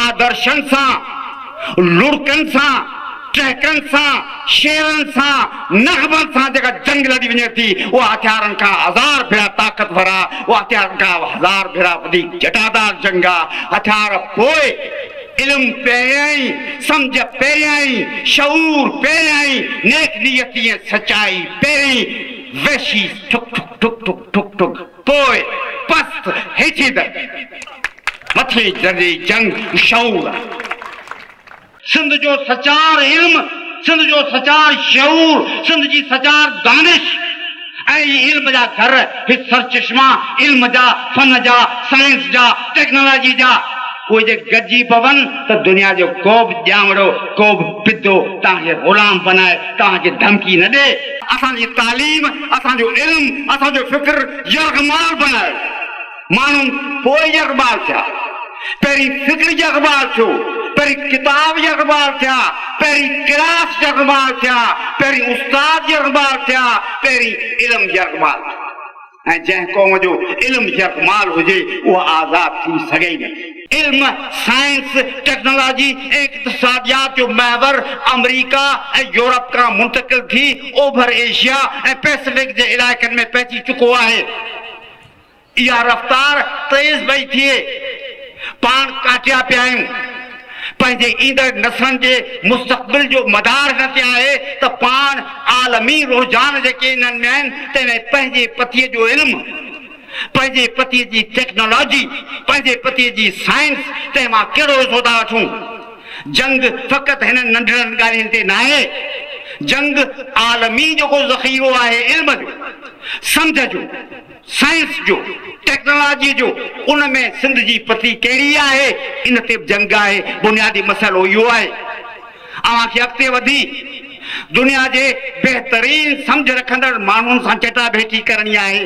आदर्शन सां, लुड़कनि सां, टहकनि सां, शेरनि सां, नगमनि सां जेका जंग लड़ी वञे थी, उहा हथियारनि खां हज़ार भेरा ताक़तवर आहे, उहा हथियारनि खां हज़ार भेरा वधीक जटादार जंग आहे। हथियार पोइ, इल्म पहिरियां ई, सम्झ पहिरियां ई, शऊर पहिरियां ई, नेक नियती ऐं सचाई पहिरियां ई, वहशी ठुक ठुक ठुक ठुक ठुक ठुक पोइ पस्त हेठि मथे दर्जे जंग शऊर। सिंध जो सचार इल्म, सिंध जो सचार शऊर, सिंध जी सचार दानिश ऐं इल्म जा घर, ही सरचश्मा इल्म जा, फन जा, साइंस जा, टेक्नोलॉजी जा, उहे जे गॾिजी पवनि त दुनिया जो को बि ॼावड़ो, को बि पिदो तव्हांखे ग़ुलाम बनाए, तव्हांखे धमकी न ॾे। असांजी तालीम, असांजो इल्म, असांजो फिक्र यरगमाल बनायो। माण्हू पोइ यरगमाल थिया, पहिरीं फिक्र यरगमाल थियो, पहिरीं किताब यरगमाल थिया, पहिरीं क्लास यरगमाल थिया, पहिरीं उस्ताद यरगमाल थिया, पहिरीं इल्म यरगमाल थियो। ऐं जंहिं क़ौम जो इल्म यरगमाल हुजे उहा आज़ाद थी सघे ई न। इल्म, साइंस, टेक्नोलॉजी ऐं इक़्तिसादियात जो महवर अमेरिका ऐं यूरोप खां मुंतकिल थी ओभर एशिया ऐं पैसिफिक जे इलाइक़नि में पहुची चुको आहे। इहा रफ़्तार तेज़ पई थिए, पाण काटिया पिया आहियूं। पंहिंजे ईंदड़ नसलनि जे मुस्तक़बिल जो मदार न थिया आहे त पाण आलमी रुझान जेके इन्हनि में आहिनि, तंहिं पंहिंजे पतीअ जो इल्मु, पंहिंजे पतीअ जी टेक्नोलॉजी, पंहिंजे पतीअ जी साइंस, तंहिं मां कहिड़ो हिसो था वठूं। जंग फ़क़ति हिन नंढड़नि ॻाल्हियुनि ते न आहे, जंग आलमी जेको ज़ख़ीरो आहे इल्म जो, सम्झ जो, साइंस जो, टेक्नोलॉजी जो, उन में सिंध जी पती कहिड़ी आहे, इन ते जंग आहे। बुनियादी मसइलो इहो आहे। अव्हांखे अॻिते वधी दुनिया जे बहितरीन सम्झ रखंदड़ माण्हुनि सां चटाभेटी करणी आहे।